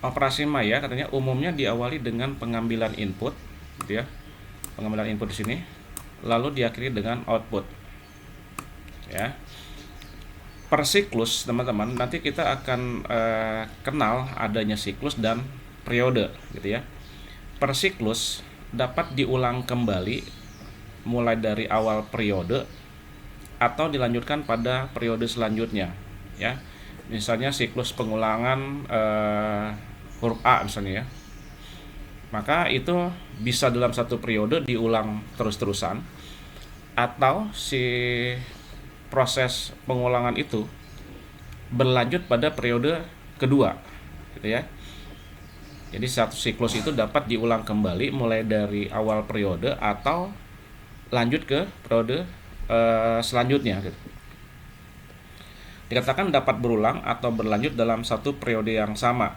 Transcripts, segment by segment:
Operasi Maya katanya umumnya diawali dengan pengambilan input, gitu ya. Pengambilan input di sini, lalu diakhiri dengan output. Ya. Per siklus, teman-teman, nanti kita akan kenal adanya siklus dan periode, gitu ya. Per siklus dapat diulang kembali mulai dari awal periode atau dilanjutkan pada periode selanjutnya, ya. Misalnya siklus pengulangan huruf A misalnya, ya, maka itu bisa dalam satu periode diulang terus-terusan, atau si proses pengulangan itu berlanjut pada periode kedua, gitu ya. Jadi satu siklus itu dapat diulang kembali mulai dari awal periode atau lanjut ke periode selanjutnya, gitu. Dikatakan dapat berulang atau berlanjut dalam satu periode yang sama,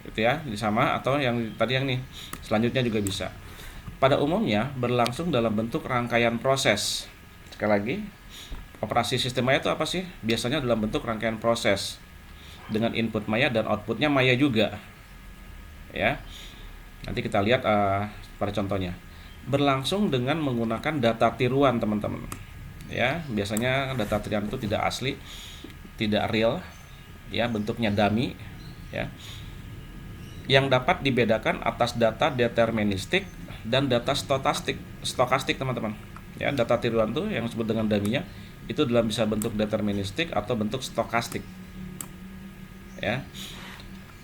gitu ya. Ini sama, atau yang tadi yang nih selanjutnya juga bisa. Pada umumnya berlangsung dalam bentuk rangkaian proses. Sekali lagi, operasi sistem maya itu apa sih? Biasanya dalam bentuk rangkaian proses dengan input maya dan outputnya maya juga, ya. Nanti kita lihat pada contohnya. Berlangsung dengan menggunakan data tiruan, teman-teman. Ya, biasanya data tiruan itu tidak asli, tidak real, ya, bentuknya dummy, ya. Yang dapat dibedakan atas data deterministik dan data stokastik, teman-teman. Ya, data tiruan tuh yang disebut dengan dummy-nya itu dalam bisa bentuk deterministik atau bentuk stokastik. Ya.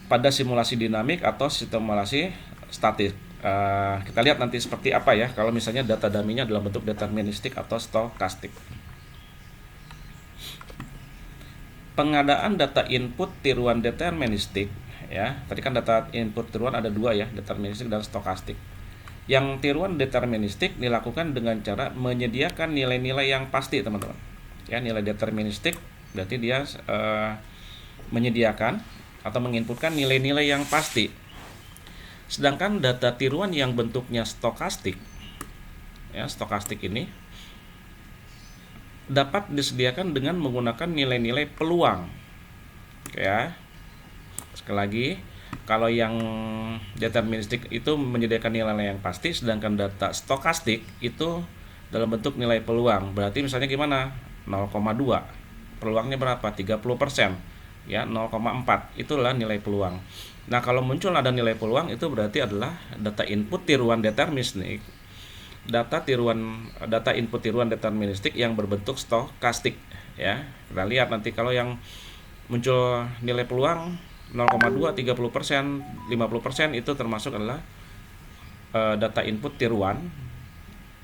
Pada simulasi dinamik atau simulasi statis. Kita lihat nanti seperti apa ya kalau misalnya data dummy-nya dalam bentuk deterministik atau stokastik. Pengadaan data input tiruan deterministik, ya. Tadi kan data input tiruan ada dua ya, deterministik dan stokastik. Yang tiruan deterministik dilakukan dengan cara menyediakan nilai-nilai yang pasti, teman-teman. Ya, nilai deterministik berarti dia menyediakan atau menginputkan nilai-nilai yang pasti. Sedangkan data tiruan yang bentuknya stokastik, ya, stokastik ini dapat disediakan dengan menggunakan nilai-nilai peluang. Ya. Sekali lagi, kalau yang deterministik itu menyediakan nilai yang pasti, sedangkan data stokastik itu dalam bentuk nilai peluang. Berarti misalnya gimana? 0,2. Peluangnya berapa? 30%. Ya, 0,4. Itulah nilai peluang. Nah, kalau muncul ada nilai peluang itu berarti adalah data input tiruan deterministik. Data input tiruan deterministik yang berbentuk stokastik, ya. Kita lihat nanti kalau yang muncul nilai peluang 0,2, 30%, 50% itu termasuk adalah data input tiruan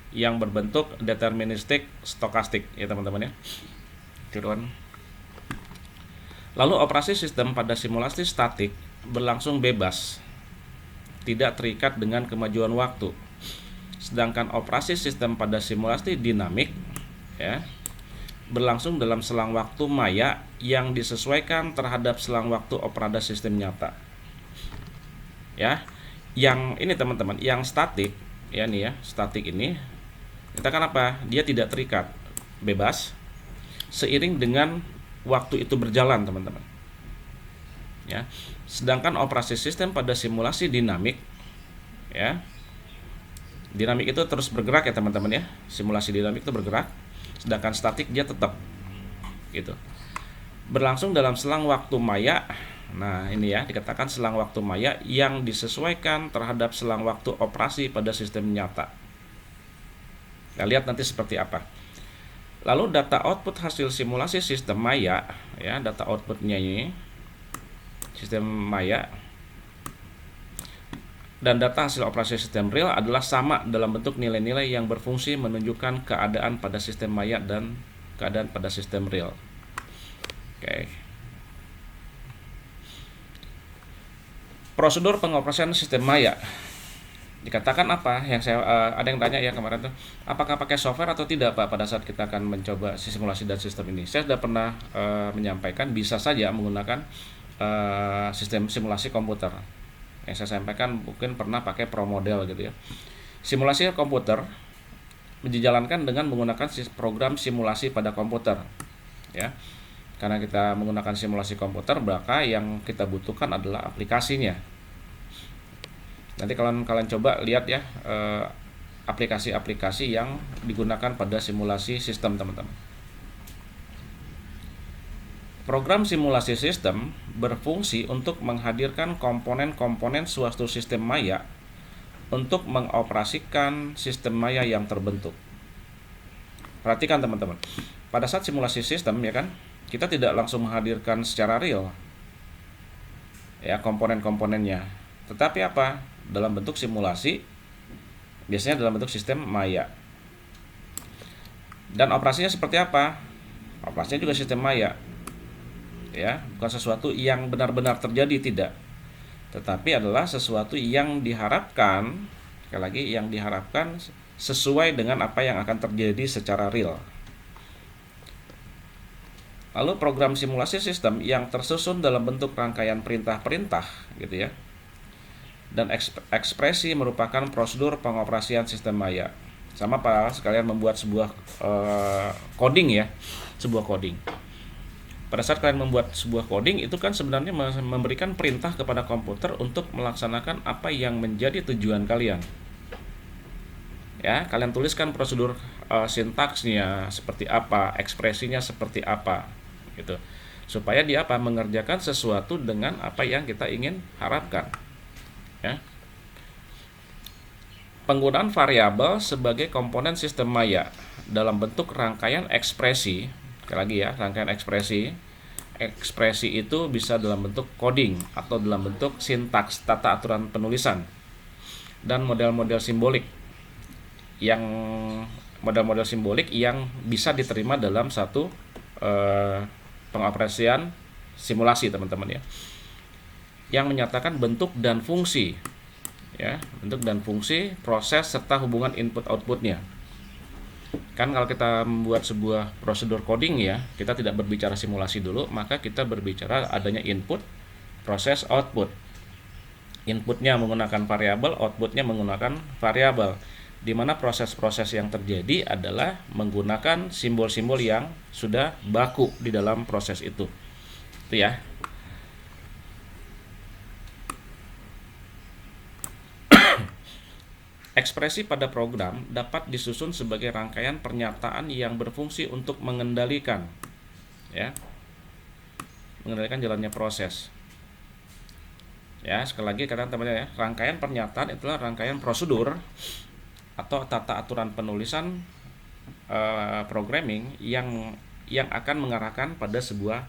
yang berbentuk deterministik stokastik, ya teman-teman, ya. Tiruan. Lalu operasi sistem pada simulasi statik berlangsung bebas, tidak terikat dengan kemajuan waktu. Sedangkan operasi sistem pada simulasi dinamik, ya, berlangsung dalam selang waktu maya yang disesuaikan terhadap selang waktu operasi sistem nyata. Ya, yang ini teman-teman, yang statik, ya nih ya, statik ini kita kan apa? Dia tidak terikat, bebas, seiring dengan waktu itu berjalan, teman-teman. Ya. Sedangkan operasi sistem pada simulasi dinamik, ya. Dinamik itu terus bergerak ya, teman-teman, ya. Simulasi dinamik itu bergerak, sedangkan statik dia tetap gitu. Berlangsung dalam selang waktu maya. Nah, ini ya, dikatakan selang waktu maya yang disesuaikan terhadap selang waktu operasi pada sistem nyata. Kita lihat nanti seperti apa. Lalu data output hasil simulasi sistem maya, ya, data outputnya ini sistem maya dan data hasil operasi sistem real adalah sama dalam bentuk nilai-nilai yang berfungsi menunjukkan keadaan pada sistem maya dan keadaan pada sistem real. Oke. Prosedur pengoperasian sistem maya. Dikatakan apa? Yang saya ada yang tanya ya kemarin tuh, apakah pakai software atau tidak Pak pada saat kita akan mencoba simulasi dan sistem ini? Saya sudah pernah menyampaikan bisa saja menggunakan sistem simulasi komputer. Yang saya sampaikan mungkin pernah pakai Pro Model gitu ya. Simulasi komputer dijalankan dengan menggunakan program simulasi pada komputer, ya. Karena kita menggunakan simulasi komputer, maka yang kita butuhkan adalah aplikasinya. Nanti kalian coba lihat ya aplikasi-aplikasi yang digunakan pada simulasi sistem, teman-teman. Program simulasi sistem berfungsi untuk menghadirkan komponen-komponen suatu sistem maya untuk mengoperasikan sistem maya yang terbentuk. Perhatikan teman-teman, pada saat simulasi sistem ya kan, kita tidak langsung menghadirkan secara real ya komponen-komponennya, tetapi apa? Dalam bentuk simulasi, biasanya dalam bentuk sistem maya. Dan operasinya seperti apa? Operasinya juga sistem maya. Ya, bukan sesuatu yang benar-benar terjadi, tidak. Tetapi adalah sesuatu yang diharapkan, sekali lagi yang diharapkan sesuai dengan apa yang akan terjadi secara real. Lalu program simulasi sistem yang tersusun dalam bentuk rangkaian perintah-perintah gitu ya. Dan ekspresi merupakan prosedur pengoperasian sistem maya. Sama Pak, sekalian membuat sebuah coding ya, sebuah coding. Pada saat kalian membuat sebuah coding, itu kan sebenarnya memberikan perintah kepada komputer untuk melaksanakan apa yang menjadi tujuan kalian. Ya, kalian tuliskan prosedur sintaksnya seperti apa, ekspresinya seperti apa, gitu. Supaya dia apa? Mengerjakan sesuatu dengan apa yang kita ingin harapkan. Ya. Penggunaan variabel sebagai komponen sistem maya dalam bentuk rangkaian ekspresi, sekali lagi ya, rangkaian ekspresi. Ekspresi itu bisa dalam bentuk coding atau dalam bentuk sintaks, tata aturan penulisan, dan model-model simbolik yang bisa diterima dalam satu pengoperasian simulasi, teman-teman ya, yang menyatakan bentuk dan fungsi ya, bentuk dan fungsi proses serta hubungan input outputnya. Kan kalau kita membuat sebuah prosedur coding ya, kita tidak berbicara simulasi dulu, maka kita berbicara adanya input, proses, output. Inputnya menggunakan variabel, outputnya menggunakan variabel, di mana proses-proses yang terjadi adalah menggunakan simbol-simbol yang sudah baku di dalam proses itu ya. Ekspresi pada program dapat disusun sebagai rangkaian pernyataan yang berfungsi untuk mengendalikan ya, mengendalikan jalannya proses. Ya, sekali lagi kata teman-teman ya, rangkaian pernyataan itulah rangkaian prosedur atau tata aturan penulisan programming yang akan mengarahkan pada sebuah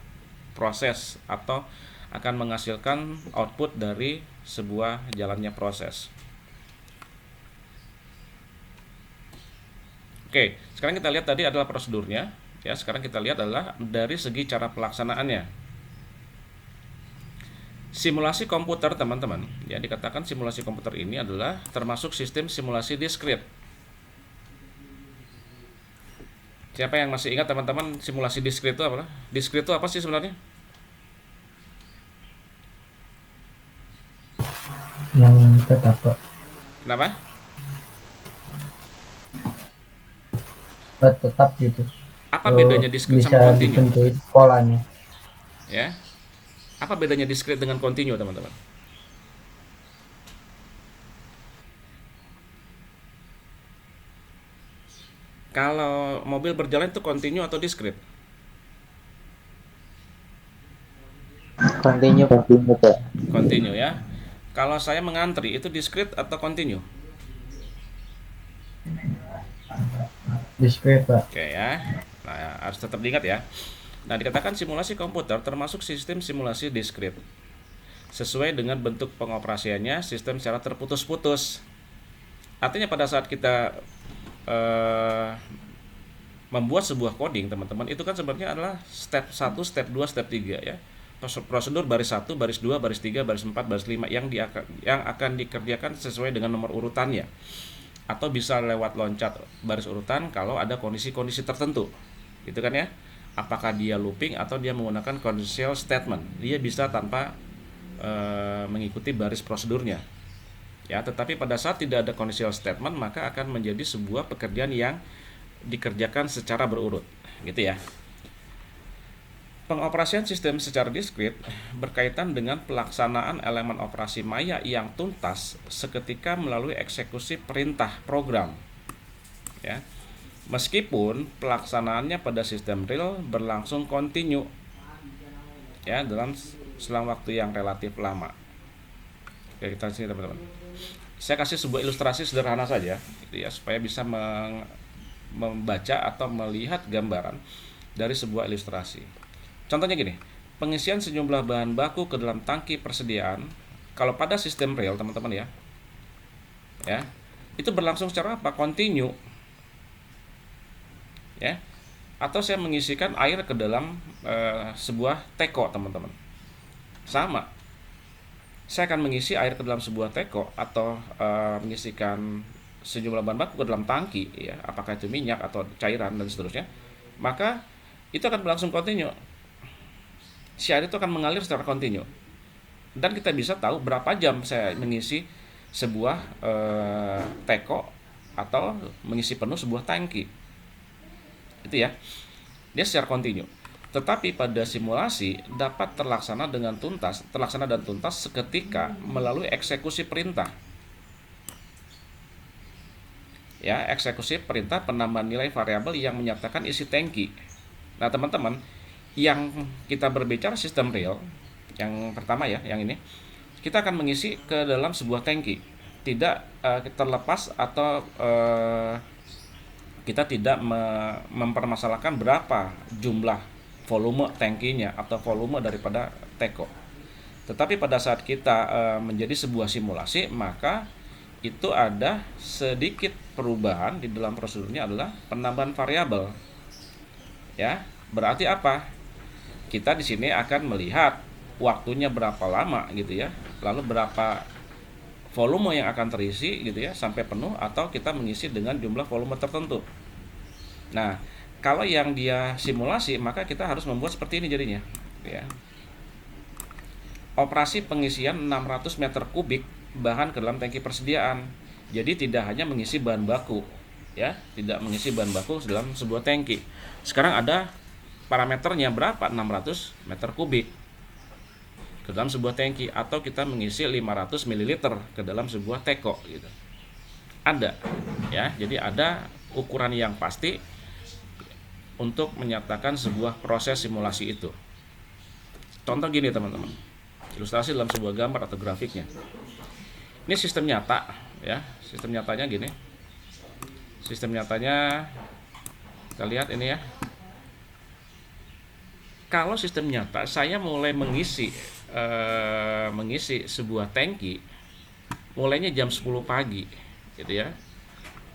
proses atau akan menghasilkan output dari sebuah jalannya proses. Oke, sekarang kita lihat tadi adalah prosedurnya ya. Sekarang kita lihat adalah dari segi cara pelaksanaannya. Simulasi komputer, teman-teman ya, dikatakan simulasi komputer ini adalah termasuk sistem simulasi diskrit. Siapa yang masih ingat, teman-teman, simulasi diskrit itu apa? Diskrit itu apa sih sebenarnya? Yang tetap, Pak. Kenapa? Tetap gitu. Apa bedanya diskrit bisa sama kontinu? ditentuin polanya. Ya. Apa bedanya diskrit dengan kontinu, teman-teman? Kalau mobil berjalan itu kontinu atau diskrit? Continue, Pak. Kontinu ya. Kalau saya mengantri itu diskrit atau kontinu? Display, Pak. Oke ya. Nah, harus tetap diingat ya. Nah, dikatakan simulasi komputer termasuk sistem simulasi diskrit. Sesuai dengan bentuk pengoperasiannya, sistem secara terputus-putus. Artinya pada saat kita membuat sebuah coding, teman-teman, itu kan sebenarnya adalah step 1, step 2, step 3 ya. Prosedur baris 1, baris 2, baris 3, baris 4, baris 5 yang akan dikerjakan sesuai dengan nomor urutannya. Atau bisa lewat loncat baris urutan kalau ada kondisi-kondisi tertentu, gitu kan ya. Apakah dia looping atau dia menggunakan conditional statement, dia bisa tanpa mengikuti baris prosedurnya ya. Tetapi pada saat tidak ada conditional statement, maka akan menjadi sebuah pekerjaan yang dikerjakan secara berurut, gitu ya. Pengoperasian sistem secara diskrit berkaitan dengan pelaksanaan elemen operasi maya yang tuntas seketika melalui eksekusi perintah program. Ya. Meskipun pelaksanaannya pada sistem real berlangsung kontinu, ya, dalam selang waktu yang relatif lama. Oke, kita sini teman-teman. Saya kasih sebuah ilustrasi sederhana saja, gitu ya, supaya bisa membaca atau melihat gambaran dari sebuah ilustrasi. Contohnya gini, pengisian sejumlah bahan baku ke dalam tangki persediaan, kalau pada sistem real teman-teman ya, itu berlangsung secara apa? Kontinu, ya. Atau saya mengisikan air ke dalam sebuah teko teman-teman, sama. Saya akan mengisi air ke dalam sebuah teko atau mengisikan sejumlah bahan baku ke dalam tangki, ya, apakah itu minyak atau cairan dan seterusnya, maka itu akan berlangsung kontinu. Si air itu akan mengalir secara kontinu, dan kita bisa tahu berapa jam saya mengisi sebuah teko atau mengisi penuh sebuah tangki. Itu ya, dia secara kontinu. Tetapi pada simulasi dapat terlaksana dan tuntas seketika melalui eksekusi perintah. Ya, eksekusi perintah penambahan nilai variabel yang menyatakan isi tangki. Nah, teman-teman, yang kita berbicara sistem real, yang pertama ya, yang ini, kita akan mengisi ke dalam sebuah tangki. Tidak terlepas atau kita tidak mempermasalahkan berapa jumlah volume tangkinya atau volume daripada teko. Tetapi pada saat kita menjadi sebuah simulasi, maka itu ada sedikit perubahan di dalam prosedurnya adalah penambahan variabel. Ya, berarti apa? Kita di sini akan melihat waktunya berapa lama gitu ya, lalu berapa volume yang akan terisi gitu ya sampai penuh, atau kita mengisi dengan jumlah volume tertentu. Nah, kalau yang dia simulasi, maka kita harus membuat seperti ini jadinya, ya. Operasi pengisian 600 meter kubik bahan ke dalam tangki persediaan. Jadi tidak hanya mengisi bahan baku, ya, tidak mengisi bahan baku dalam sebuah tangki. Sekarang ada parameternya berapa? 600 meter kubik ke dalam sebuah tangki, atau kita mengisi 500 ml ke dalam sebuah teko gitu. Ada, ya. Jadi ada ukuran yang pasti untuk menyatakan sebuah proses simulasi itu. Contoh gini teman-teman, ilustrasi dalam sebuah gambar atau grafiknya. Ini sistem nyata, ya. Sistem nyatanya gini. Sistem nyatanya kita lihat ini ya. Kalau sistem nyata, saya mulai mengisi sebuah tangki mulainya jam 10 pagi gitu ya.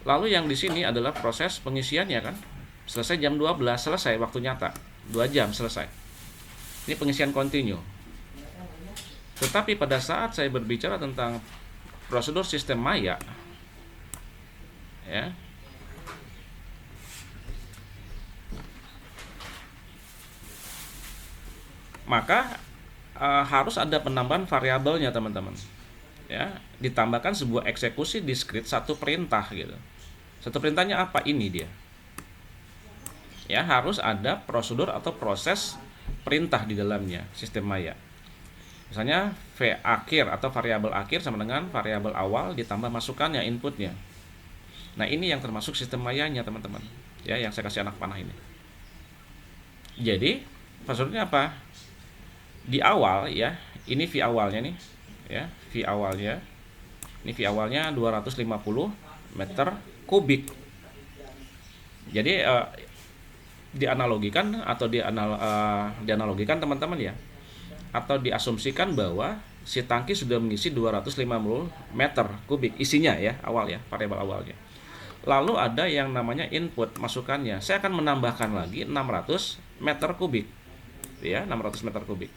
Lalu yang di sini adalah proses pengisiannya kan. Selesai jam 12, selesai waktu nyata. 2 jam selesai. Ini pengisian kontinu. Tetapi pada saat saya berbicara tentang prosedur sistem maya, ya, maka harus ada penambahan variabelnya teman-teman, ya, ditambahkan sebuah eksekusi diskrit satu perintah gitu. Satu perintahnya apa? Ini dia, ya, harus ada prosedur atau proses perintah di dalamnya sistem maya. Misalnya v akhir atau variabel akhir sama dengan variabel awal ditambah masukannya, inputnya. Nah, ini yang termasuk sistem mayanya teman-teman, ya, yang saya kasih anak panah ini. Jadi prosedurnya apa? Di awal ya, ini V awalnya nih, ya, V awalnya. Ini V awalnya 250 meter kubik. Jadi dianalogikan atau dianalogikan teman-teman ya, atau diasumsikan bahwa si tangki sudah mengisi 250 meter kubik isinya ya, awal ya, variabel awalnya. Lalu ada yang namanya input, masukannya. Saya akan menambahkan lagi 600 meter kubik. Ya, 600 meter kubik.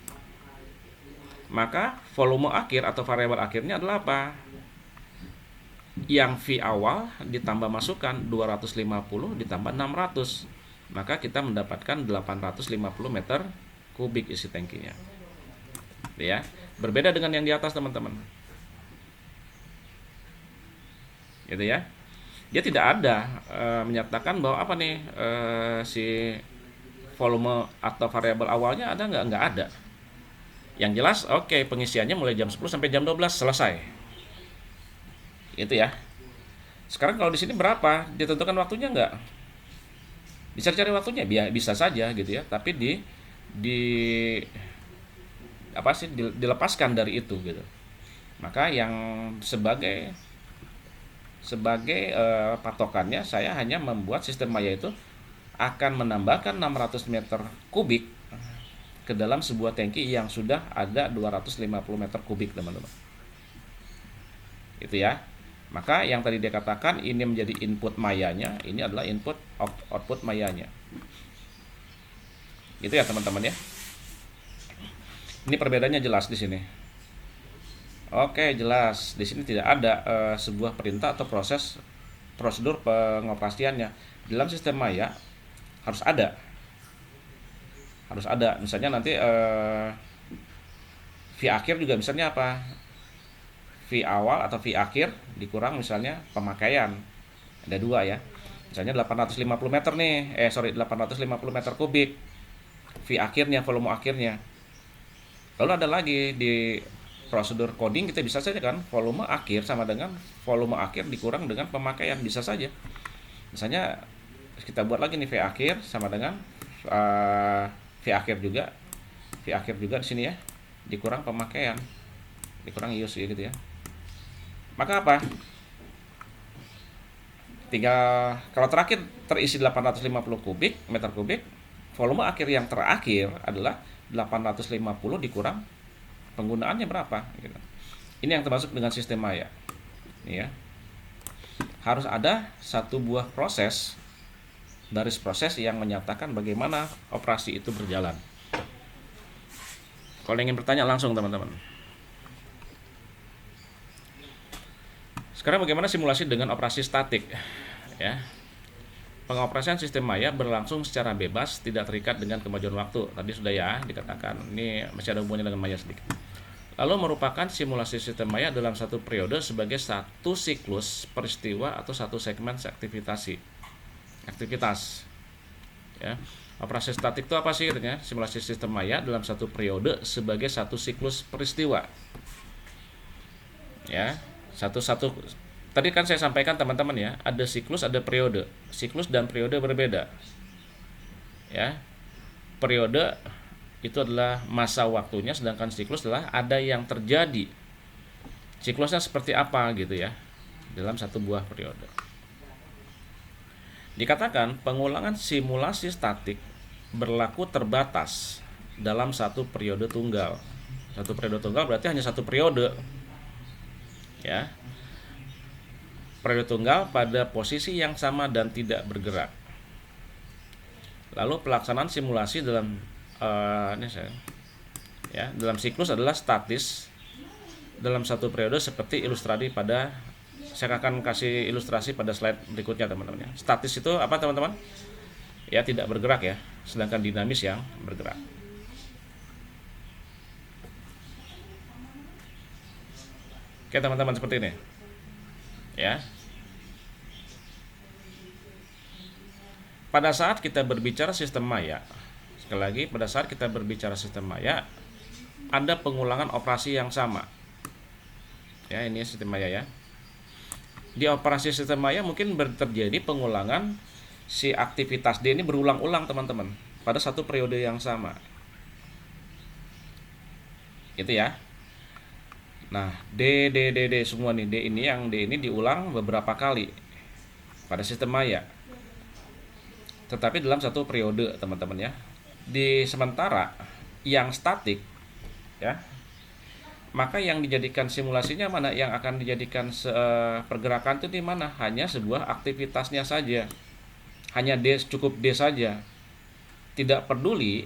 Maka volume akhir atau variabel akhirnya adalah apa? Yang V awal ditambah masukan 250 ditambah 600. Maka kita mendapatkan 850 meter kubik isi tangkinya. Ya, berbeda dengan yang di atas teman-teman. Gitu ya. Dia tidak ada menyatakan bahwa apa nih si volume atau variabel awalnya ada nggak? Nggak ada. Yang jelas, oke, pengisiannya mulai jam 10 sampai jam 12 selesai. Itu ya. Sekarang kalau di sini berapa? Ditentukan waktunya nggak? Bisa cari waktunya, bisa saja gitu ya. Tapi di apa sih dilepaskan dari itu gitu. Maka yang sebagai patokannya saya hanya membuat sistem maya itu akan menambahkan 600 meter kubik ke dalam sebuah tangki yang sudah ada 250 meter kubik, teman-teman. Itu ya. Maka yang tadi dia katakan ini menjadi input mayanya, ini adalah input output mayanya. Gitu ya, teman-teman ya. Ini perbedaannya jelas di sini. Oke, jelas. Di sini tidak ada sebuah perintah atau prosedur pengoperasiannya. Dalam sistem maya harus ada. Misalnya nanti V akhir juga misalnya apa? V awal atau V akhir dikurang misalnya pemakaian. Ada dua ya. Misalnya 850 meter nih. 850 meter kubik. V akhirnya, volume akhirnya. Lalu ada lagi di prosedur coding kita bisa saja kan volume akhir sama dengan volume akhir dikurang dengan pemakaian, bisa saja. Misalnya kita buat lagi nih V akhir sama dengan V akhir juga di sini ya, dikurang pemakaian, dikurang use ya gitu ya. Maka apa? Tinggal kalau terakhir terisi 850 meter kubik, volume akhir yang terakhir adalah 850 dikurang penggunaannya berapa gitu. Ini yang termasuk dengan sistem maya. Ini ya. Harus ada satu buah baris proses yang menyatakan bagaimana operasi itu berjalan. Kalau ingin bertanya langsung teman-teman. Sekarang bagaimana simulasi dengan operasi statik? Ya. Pengoperasian sistem maya berlangsung secara bebas, tidak terikat dengan kemajuan waktu. Tadi sudah ya dikatakan. Ini masih ada hubungannya dengan maya sedikit. Lalu merupakan simulasi sistem maya dalam satu periode sebagai satu siklus peristiwa atau satu segmen aktivitas. Ya. Operasi statik itu apa sih katanya? Simulasi sistem maya dalam satu periode sebagai satu siklus peristiwa. Ya, satu tadi kan saya sampaikan teman-teman ya, ada siklus, ada periode. Siklus dan periode berbeda. Ya. Periode itu adalah masa waktunya, sedangkan siklus adalah ada yang terjadi. Siklusnya seperti apa gitu ya, dalam satu buah periode. Dikatakan pengulangan simulasi statik berlaku terbatas dalam satu periode tunggal. Satu periode tunggal berarti hanya satu periode. Ya. Periode tunggal pada posisi yang sama dan tidak bergerak. Lalu pelaksanaan simulasi dalam dalam siklus adalah statis dalam satu periode seperti ilustrasi pada, saya akan kasih ilustrasi pada slide berikutnya teman-teman ya. Statis itu apa teman-teman? Ya, tidak bergerak ya, sedangkan dinamis yang bergerak. Oke teman-teman, seperti ini ya. Pada saat kita berbicara sistem maya, sekali lagi, pada saat kita berbicara sistem maya, ada pengulangan operasi yang sama. Ya, ini sistem maya ya. Di operasi sistem maya mungkin terjadi pengulangan si aktivitas D ini berulang-ulang teman-teman pada satu periode yang sama. Gitu ya. Nah, D semua nih, D ini diulang beberapa kali pada sistem maya. Tetapi dalam satu periode teman-teman ya. Di sementara yang statik ya, maka yang dijadikan simulasinya mana, yang akan dijadikan pergerakan itu di mana? Hanya sebuah aktivitasnya saja, hanya D, cukup D saja, tidak peduli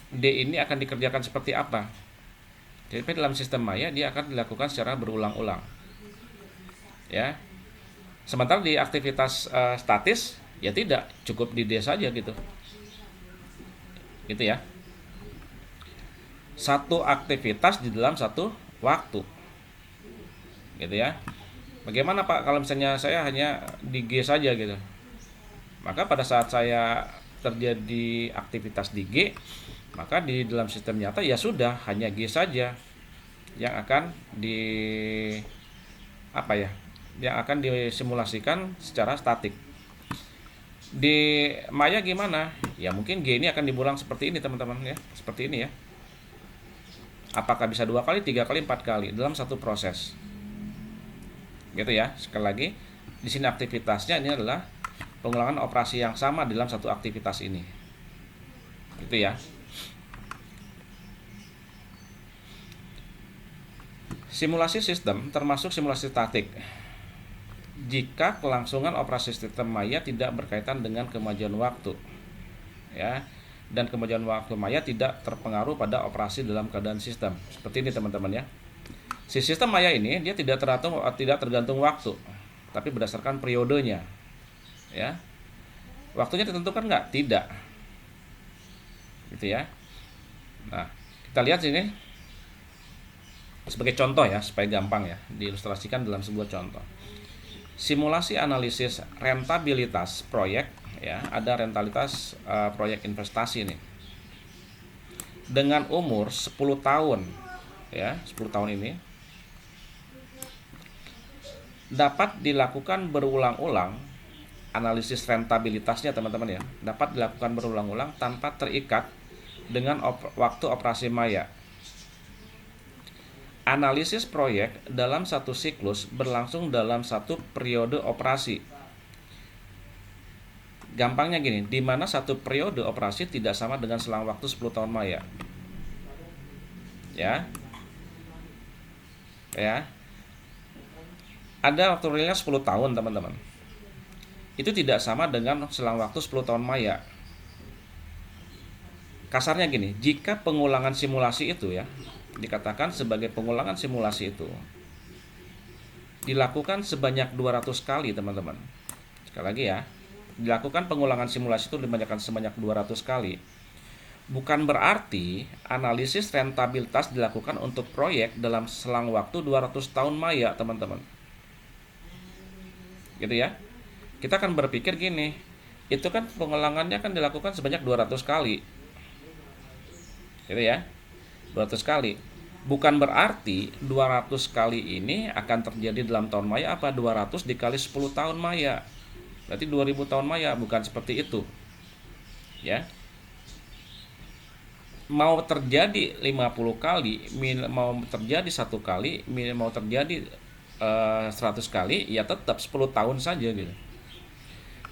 D ini akan dikerjakan seperti apa. Jadi dalam sistem maya dia akan dilakukan secara berulang-ulang ya. Sementara di aktivitas statis ya tidak, cukup di D saja gitu ya. Satu aktivitas di dalam satu waktu gitu ya. Bagaimana Pak kalau misalnya saya hanya di G saja gitu? Maka pada saat saya terjadi aktivitas di G, maka di dalam sistem nyata ya sudah hanya G saja yang akan yang akan disimulasikan secara statik. Di Maya gimana? Ya mungkin G ini akan diulang seperti ini teman-teman ya, seperti ini ya. Apakah bisa 2 kali, 3 kali, 4 kali dalam satu proses. Gitu ya. Sekali lagi, di sini aktivitasnya ini adalah pengulangan operasi yang sama dalam satu aktivitas ini. Gitu ya. Simulasi sistem termasuk simulasi statik jika kelangsungan operasi sistem Maya tidak berkaitan dengan kemajuan waktu, ya, dan kemajuan waktu Maya tidak terpengaruh pada operasi dalam keadaan sistem. Seperti ini teman-teman ya. Si sistem Maya ini dia tidak tergantung waktu, tapi berdasarkan periodenya, ya. Waktunya ditentukan nggak? Tidak, gitu ya. Nah, kita lihat sini sebagai contoh ya, supaya gampang ya diilustrasikan dalam sebuah contoh. Simulasi analisis rentabilitas proyek ya, ada rentabilitas proyek investasi nih. Dengan umur 10 tahun ya, 10 tahun ini dapat dilakukan berulang-ulang analisis rentabilitasnya teman-teman ya. Dapat dilakukan berulang-ulang tanpa terikat dengan waktu operasi Maya. Analisis proyek dalam satu siklus berlangsung dalam satu periode operasi. Gampangnya gini, di mana satu periode operasi tidak sama dengan selang waktu 10 tahun Maya. Ya. Ya. Ada waktu realnya 10 tahun, teman-teman. Itu tidak sama dengan selang waktu 10 tahun Maya. Kasarnya gini, jika pengulangan simulasi itu ya, dikatakan sebagai pengulangan simulasi itu dilakukan sebanyak 200 kali teman-teman. Sekali lagi ya, dilakukan pengulangan simulasi itu sebanyak 200 kali. Bukan berarti analisis rentabilitas dilakukan untuk proyek dalam selang waktu 200 tahun Maya teman-teman. Gitu ya. Kita akan berpikir gini, itu kan pengulangannya kan dilakukan sebanyak 200 kali. Gitu ya. 200 kali. Bukan berarti 200 kali ini akan terjadi dalam tahun Maya apa 200 dikali 10 tahun Maya. Berarti 2000 tahun Maya, bukan seperti itu. Ya. Mau terjadi 50 kali, mau terjadi 1 kali, mau terjadi 100 kali, ya tetap 10 tahun saja gitu.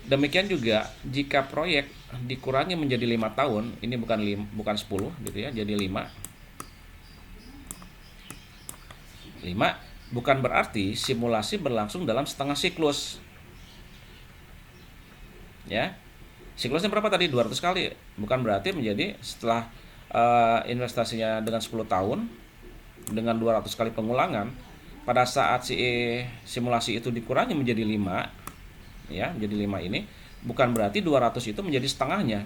Demikian juga jika proyek dikurangi menjadi 5 tahun, ini bukan 10 gitu ya, jadi 5 bukan berarti simulasi berlangsung dalam setengah siklus. Ya. Siklusnya berapa tadi? 200 kali. Bukan berarti menjadi setelah investasinya dengan 10 tahun dengan 200 kali pengulangan, pada saat si simulasi itu dikurangi menjadi 5 ya, menjadi 5 ini bukan berarti 200 itu menjadi setengahnya.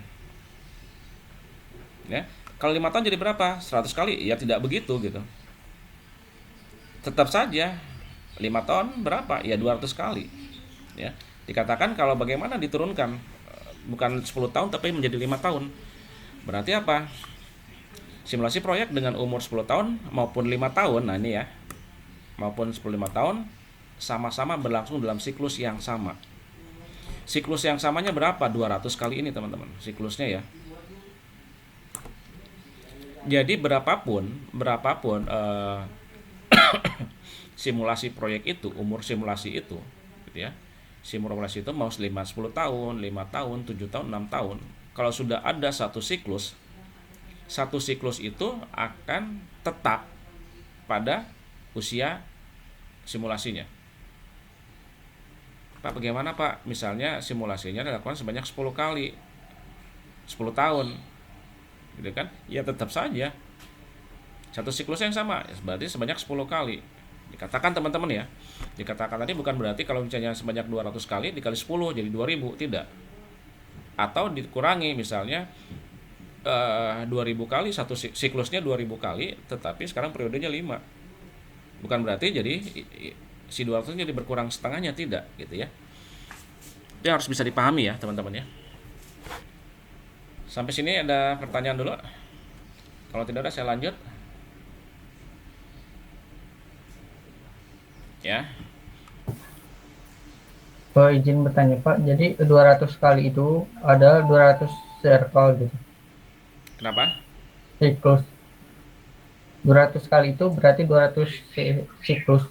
Ya. Kalau 5 tahun jadi berapa? 100 kali? Ya tidak begitu gitu. Tetap saja 5 tahun berapa? Ya 200 kali. Ya. Dikatakan kalau bagaimana diturunkan bukan 10 tahun tapi menjadi 5 tahun. Berarti apa? Simulasi proyek dengan umur 10 tahun maupun 5 tahun, nah ini ya. Maupun 5 tahun sama-sama berlangsung dalam siklus yang sama. Siklus yang samanya berapa? 200 kali ini, teman-teman. Siklusnya ya. Jadi berapapun simulasi proyek itu, umur simulasi itu, gitu ya. Simulasi itu mau 10 tahun, 5 tahun, 7 tahun, 6 tahun. Kalau sudah ada satu siklus itu akan tetap pada usia simulasinya. Pak, bagaimana Pak? Misalnya simulasinya dilakukan sebanyak 10 kali. 10 tahun. Gitu kan? Ya tetap saja satu siklus yang sama, berarti sebanyak 10 kali. Dikatakan teman-teman ya. Dikatakan tadi bukan berarti kalau misalnya sebanyak 200 kali dikali 10 jadi 2000, tidak. Atau dikurangi misalnya 2000 kali, satu siklusnya 2000 kali, tetapi sekarang periodenya 5. Bukan berarti jadi si 200 jadi berkurang setengahnya, tidak gitu ya. Itu harus bisa dipahami ya teman-teman ya. Sampai sini ada pertanyaan dulu? Kalau tidak ada saya lanjut. Ya. Izin bertanya Pak, jadi 200 kali itu ada 200 circle gitu, Kenapa? siklus. 200 kali itu berarti 200 siklus.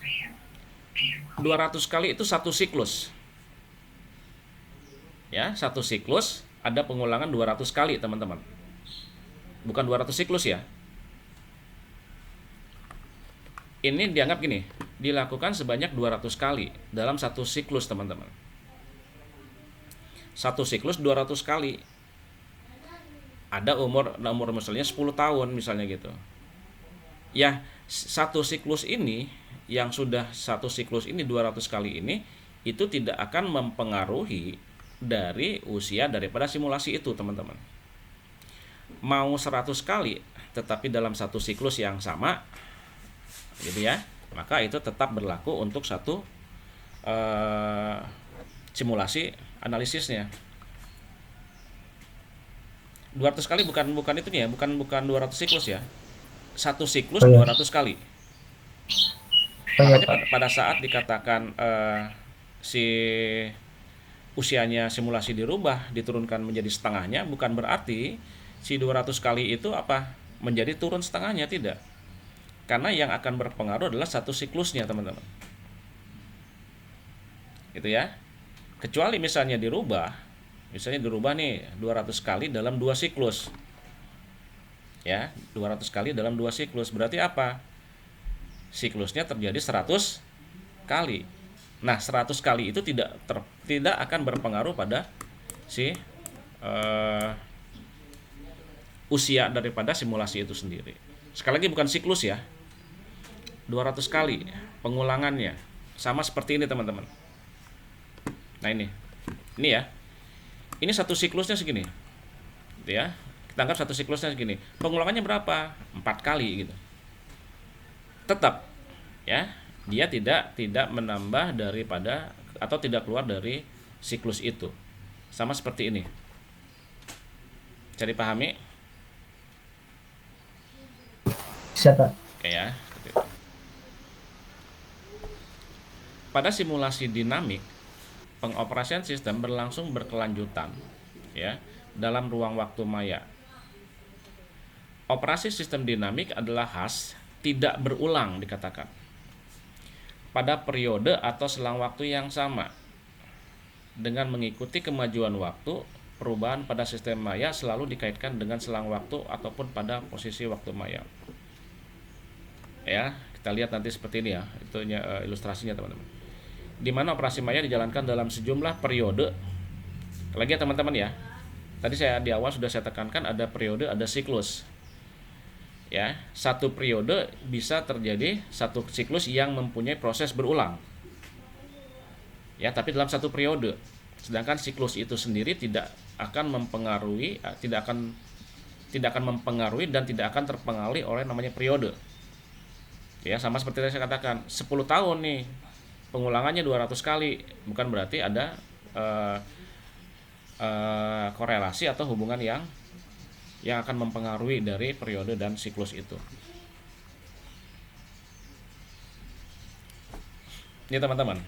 200 kali itu satu siklus. Ya, satu siklus ada pengulangan 200 kali, teman-teman. Bukan 200 siklus ya. Ini dianggap gini, dilakukan sebanyak 200 kali dalam satu siklus, teman-teman. Satu siklus 200 kali. Ada umur misalnya 10 tahun misalnya gitu. Ya, satu siklus ini yang sudah satu siklus ini 200 kali ini itu tidak akan mempengaruhi dari usia daripada simulasi itu, teman-teman. Mau 100 kali tetapi dalam satu siklus yang sama gitu ya, maka itu tetap berlaku untuk satu simulasi analisisnya. 200 kali bukan itu ya, bukan 200 siklus ya. Satu siklus Oh, ya. 200 kali. Oh, ya, Makanya Pak. pada saat dikatakan si usianya simulasi dirubah, diturunkan menjadi setengahnya, bukan berarti si 200 kali itu menjadi turun setengahnya, tidak. Karena yang akan berpengaruh adalah satu siklusnya, teman-teman. Gitu ya. Kecuali misalnya dirubah nih 200 kali dalam dua siklus. Ya, 200 kali dalam dua siklus. Berarti apa? Siklusnya terjadi 100 kali. Nah, 100 kali itu tidak akan berpengaruh pada si usia daripada simulasi itu sendiri. Sekali lagi bukan siklus ya. 200 kali pengulangannya. Sama seperti ini, teman-teman. Nah, ini ya. Ini satu siklusnya segini. Gitu ya. Kita anggap satu siklusnya segini. Pengulangannya berapa? 4 kali gitu. Tetap ya, dia tidak menambah daripada atau tidak keluar dari siklus itu. Sama seperti ini. Bisa dipahami? Bisa, Pak. Oke ya. Pada simulasi dinamik, pengoperasian sistem berlangsung berkelanjutan ya dalam ruang waktu maya. Operasi sistem dinamik adalah khas tidak berulang, dikatakan pada periode atau selang waktu yang sama. Dengan mengikuti kemajuan waktu, perubahan pada sistem maya selalu dikaitkan dengan selang waktu ataupun pada posisi waktu maya. Ya, kita lihat nanti seperti ini ya, ilustrasinya, teman-teman. Di mana operasi maya dijalankan dalam sejumlah periode. Lagi ya, teman-teman ya. Tadi saya di awal sudah saya tekankan ada periode, ada siklus. Ya, satu periode bisa terjadi satu siklus yang mempunyai proses berulang. Ya, tapi dalam satu periode. Sedangkan siklus itu sendiri tidak akan mempengaruhi dan tidak akan terpengaruhi oleh namanya periode. Ya, sama seperti yang saya katakan, 10 tahun nih pengulangannya 200 kali, bukan berarti ada korelasi atau hubungan yang akan mempengaruhi dari periode dan siklus itu. Ini, teman-teman.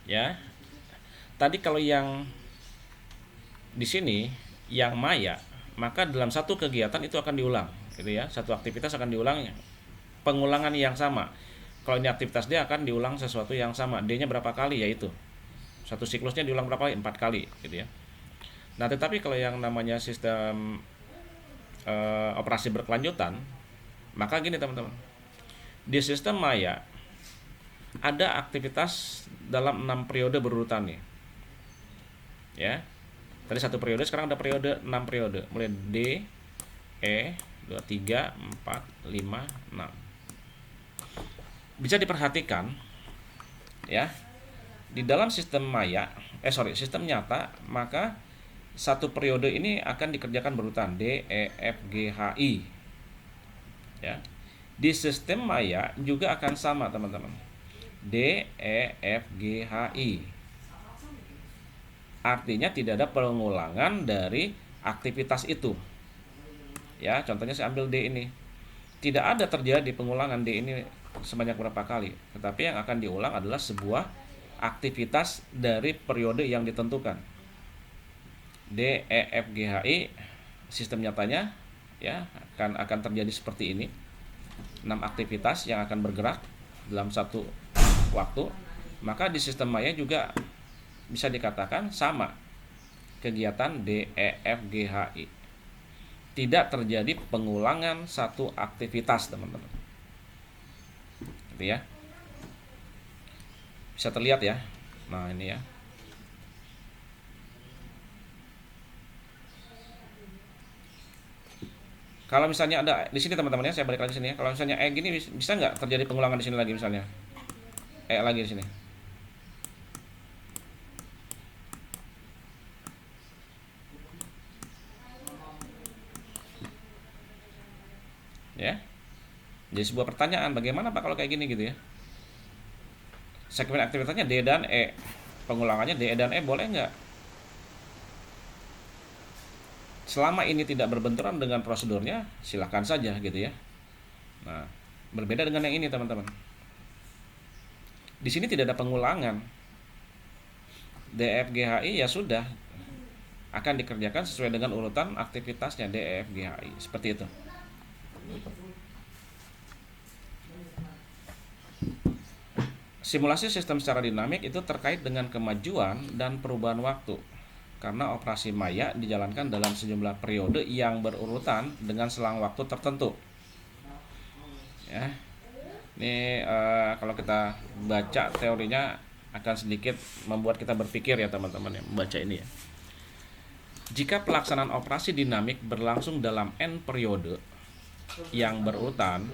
Ya. Tadi kalau yang di sini yang maya, maka dalam satu kegiatan itu akan diulang, gitu ya. Satu aktivitas akan diulang pengulangan yang sama. Kalau ini aktivitas D akan diulang sesuatu yang sama. D-nya berapa kali? Yaitu satu siklusnya diulang berapa kali? 4 kali, gitu ya. Nah, tetapi kalau yang namanya sistem operasi berkelanjutan, maka gini, teman-teman. Di sistem maya ada aktivitas dalam 6 periode berurutan nih. Ya. Tadi satu periode, sekarang ada periode 6 periode. Mulai D, E, 2, 3, 4, 5, 6. Bisa diperhatikan ya, di dalam sistem sistem nyata, maka satu periode ini akan dikerjakan berurutan D, E, F, G, H, I. Ya. Di sistem maya juga akan sama, teman-teman. D, E, F, G, H, I. Artinya tidak ada pengulangan dari aktivitas itu. Ya, contohnya saya ambil D ini. Tidak ada terjadi pengulangan D ini sebanyak berapa kali, tetapi yang akan diulang adalah sebuah aktivitas dari periode yang ditentukan. D, E, F, G, H, I, sistem nyatanya ya akan terjadi seperti ini. 6 aktivitas yang akan bergerak dalam satu waktu. Maka di sistem maya juga bisa dikatakan sama kegiatan D, E, F, G, H, I. Tidak terjadi pengulangan satu aktivitas, teman-teman. Gitu ya. Bisa terlihat ya. Nah, ini ya. Kalau misalnya ada di sini teman-teman ya, saya balik lagi sini ya. Kalau misalnya gini bisa nggak terjadi pengulangan di sini lagi misalnya? Lagi di sini. Ya. Jadi sebuah pertanyaan, bagaimana Pak kalau kayak gini gitu ya? Segmen aktivitasnya D dan E. Pengulangannya D dan E boleh nggak? Selama ini tidak berbenturan dengan prosedurnya, silakan saja gitu ya. Nah, berbeda dengan yang ini teman-teman. Di sini tidak ada pengulangan. D, F, G, H, I ya sudah akan dikerjakan sesuai dengan urutan aktivitasnya D, E, F, G, H, I. Seperti itu. Simulasi sistem secara dinamik itu terkait dengan kemajuan dan perubahan waktu karena operasi maya dijalankan dalam sejumlah periode yang berurutan dengan selang waktu tertentu. Ya, ini kalau kita baca teorinya akan sedikit membuat kita berpikir ya teman-teman ya, membaca ini ya. Jika pelaksanaan operasi dinamik berlangsung dalam n periode yang berurutan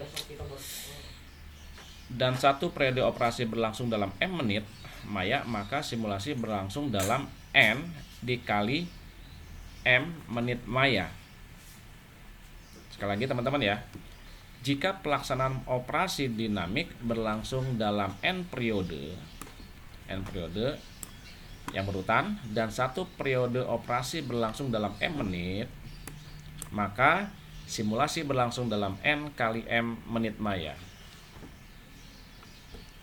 dan satu periode operasi berlangsung dalam m menit maya, maka simulasi berlangsung dalam n dikali m menit maya. Sekali lagi teman-teman ya, jika pelaksanaan operasi dinamik berlangsung dalam n periode yang berurutan dan satu periode operasi berlangsung dalam m menit, maka simulasi berlangsung dalam n kali m menit maya.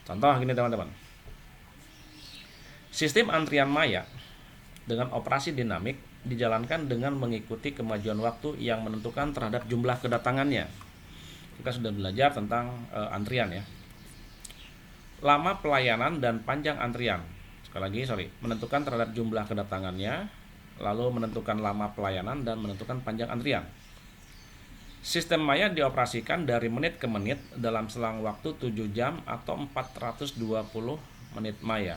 Contoh gini teman-teman. Sistem antrian maya dengan operasi dinamik dijalankan dengan mengikuti kemajuan waktu yang menentukan terhadap jumlah kedatangannya. Kita sudah belajar tentang antrian ya. Lama pelayanan dan panjang antrian. Sekali lagi, menentukan terhadap jumlah kedatangannya, lalu menentukan lama pelayanan dan menentukan panjang antrian. Sistem maya dioperasikan dari menit ke menit dalam selang waktu 7 jam atau 420 menit maya.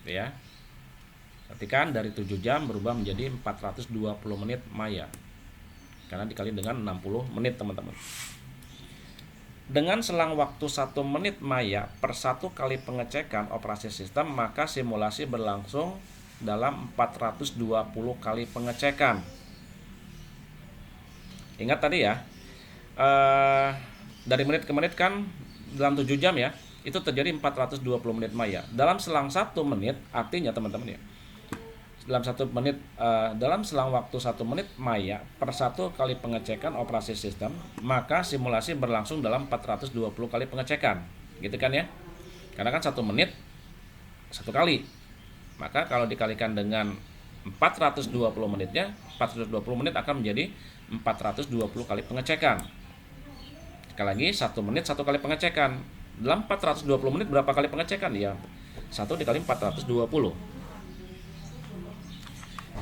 Ya. Perhatikan dari 7 jam berubah menjadi 420 menit maya. Karena dikali dengan 60 menit, teman-teman. Dengan selang waktu 1 menit maya per 1 kali pengecekan operasi sistem, maka simulasi berlangsung dalam 420 kali pengecekan. Ingat tadi ya, dari menit ke menit kan dalam 7 jam ya, itu terjadi 420 menit maya. Dalam selang 1 menit, artinya teman-teman ya, dalam selang waktu 1 menit maya per 1 kali pengecekan operasi sistem, maka simulasi berlangsung dalam 420 kali pengecekan. Gitu kan ya? Karena kan 1 menit 1 kali. Maka kalau dikalikan dengan 420 menitnya, 420 menit akan menjadi 420 kali pengecekan. Sekali lagi, 1 menit 1 kali pengecekan. Dalam 420 menit berapa kali pengecekan? Ya, 1 dikali 420.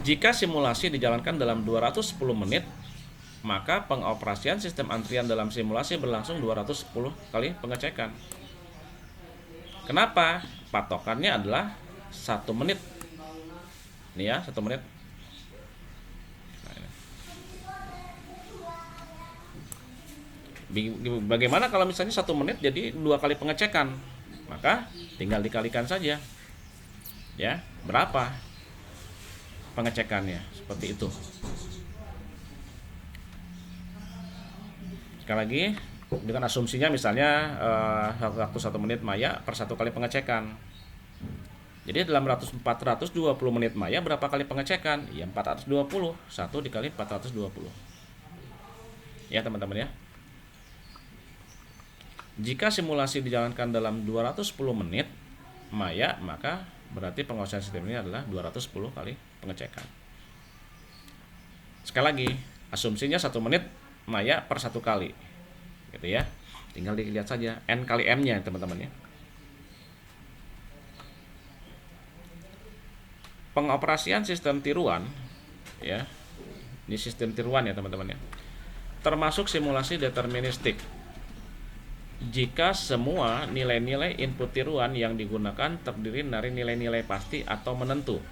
Jika simulasi dijalankan dalam 210 menit, maka pengoperasian sistem antrian dalam simulasi berlangsung 210 kali pengecekan. Kenapa? Patokannya adalah 1 menit. Ini ya, 1 menit. Bagaimana kalau misalnya 1 menit jadi 2 kali pengecekan? Maka tinggal dikalikan saja. Ya, berapa pengecekannya? Seperti itu. Sekali lagi, dengan asumsinya misalnya waktu 1 menit maya per 1 kali pengecekan. Jadi dalam 420 menit maya berapa kali pengecekan? Ya 420. 1 dikali 420. Ya teman-teman ya. Jika simulasi dijalankan dalam 210 menit maya, maka berarti penguasaan sistem ini adalah 210 kali pengecekan. Sekali lagi, asumsinya 1 menit maya per 1 kali. Gitu ya. Tinggal dilihat saja N kali M-nya teman-teman ya. Pengoperasian sistem tiruan ya. Ini sistem tiruan ya teman-teman ya. Termasuk simulasi deterministik. Jika semua nilai-nilai input tiruan yang digunakan terdiri dari nilai-nilai pasti atau menentu.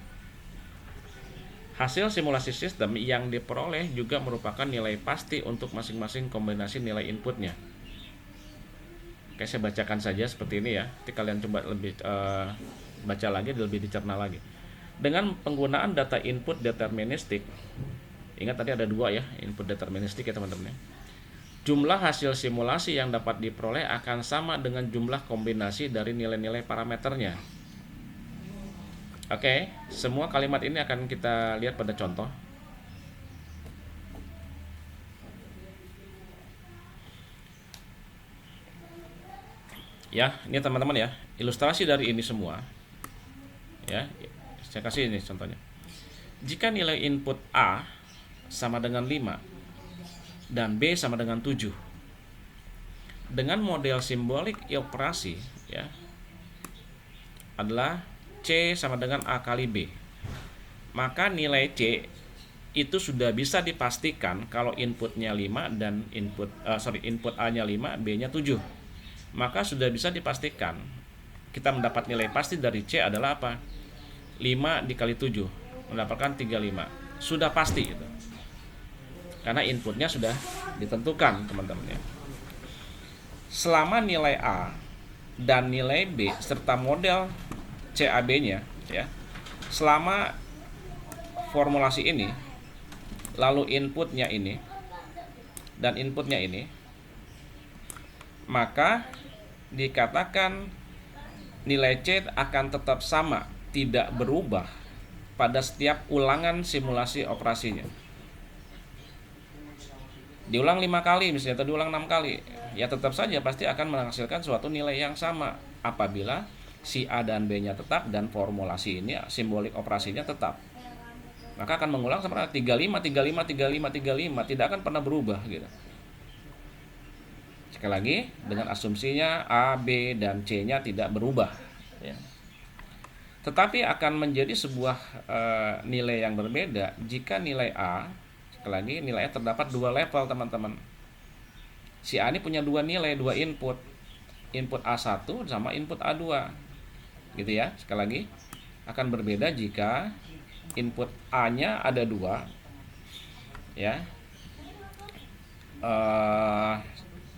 Hasil simulasi sistem yang diperoleh juga merupakan nilai pasti untuk masing-masing kombinasi nilai inputnya. Oke, saya bacakan saja seperti ini ya. Nanti kalian coba lebih baca lagi, lebih dicerna lagi. Dengan penggunaan data input deterministik, ingat tadi ada 2 ya, input deterministik ya teman-teman ya. Jumlah hasil simulasi yang dapat diperoleh akan sama dengan jumlah kombinasi dari nilai-nilai parameternya. Oke, semua kalimat ini akan kita lihat pada contoh. Ya, ini teman-teman ya, ilustrasi dari ini semua. Ya, saya kasih ini contohnya. Jika nilai input A sama dengan 5 dan B sama dengan 7. Dengan model simbolik operasi ya adalah C sama dengan A kali B. Maka nilai C itu sudah bisa dipastikan kalau inputnya 5 dan input A-nya 5, B-nya 7. Maka sudah bisa dipastikan kita mendapat nilai pasti dari C adalah apa? 5 dikali 7 mendapatkan 35. Sudah pasti itu. Karena inputnya sudah ditentukan teman-teman ya. Selama nilai A dan nilai B serta model CAB-nya ya, selama formulasi ini lalu inputnya ini dan inputnya ini, maka dikatakan nilai C akan tetap sama, tidak berubah pada setiap ulangan simulasi operasinya. Diulang 5 kali misalnya atau diulang 6 kali, ya tetap saja pasti akan menghasilkan suatu nilai yang sama apabila si A dan B-nya tetap dan formulasi ini simbolik operasinya tetap. Maka akan mengulang seperti 35 35 35 35, tidak akan pernah berubah gitu. Sekali lagi, dengan asumsinya A, B, dan C-nya tidak berubah ya. Tetapi akan menjadi sebuah nilai yang berbeda jika nilai A, sekali lagi, nilainya terdapat 2 level teman-teman. Si A ini punya 2 nilai, 2 input. Input A1 sama input A2 gitu ya. Sekali lagi, akan berbeda jika input A-nya ada 2 ya,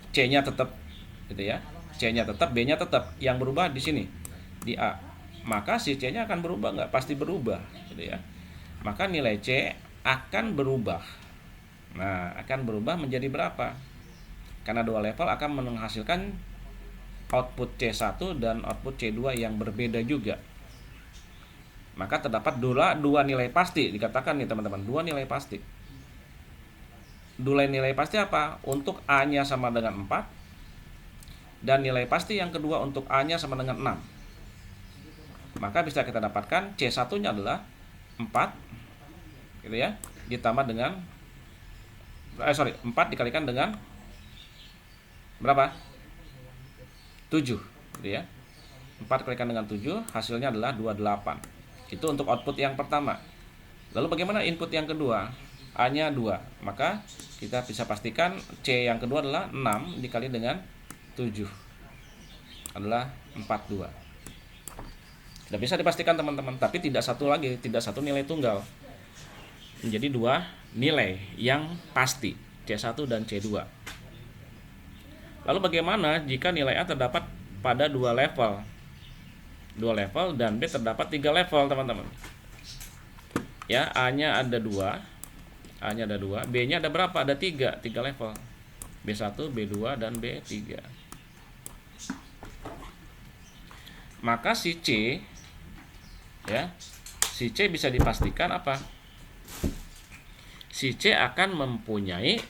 C-nya tetap gitu ya, C-nya tetap, B-nya tetap. Yang berubah di sini di A, maka si C-nya akan berubah nggak? Pasti berubah gitu ya. Maka nilai C akan berubah. Nah, akan berubah menjadi berapa? Karena 2 level akan menghasilkan output C1 dan output C2 yang berbeda juga. Maka terdapat 2 nilai pasti, dikatakan nih teman-teman, 2 nilai pasti. 2 nilai pasti apa? Untuk A-nya sama dengan 4 dan nilai pasti yang kedua untuk A-nya sama dengan 6. Maka bisa kita dapatkan C1-nya adalah 4 gitu ya, ditambah dengan 4 dikalikan dengan berapa? 7 gitu ya. 4 dikalikan dengan 7 hasilnya adalah 28. Itu untuk output yang pertama. Lalu bagaimana input yang kedua? A-nya 2. Maka kita bisa pastikan C yang kedua adalah 6 dikali dengan 7 adalah 42. Tidak bisa dipastikan teman-teman, tapi tidak satu nilai tunggal. Menjadi 2 nilai yang pasti, C1 dan C2. Lalu bagaimana jika nilai A terdapat pada 2 level? 2 level dan B terdapat 3 level, teman-teman. Ya, A-nya ada 2, B-nya ada berapa? Ada 3 level. B1, B2 dan B3. Maka si C ya, si C bisa dipastikan apa? Si C akan mempunyai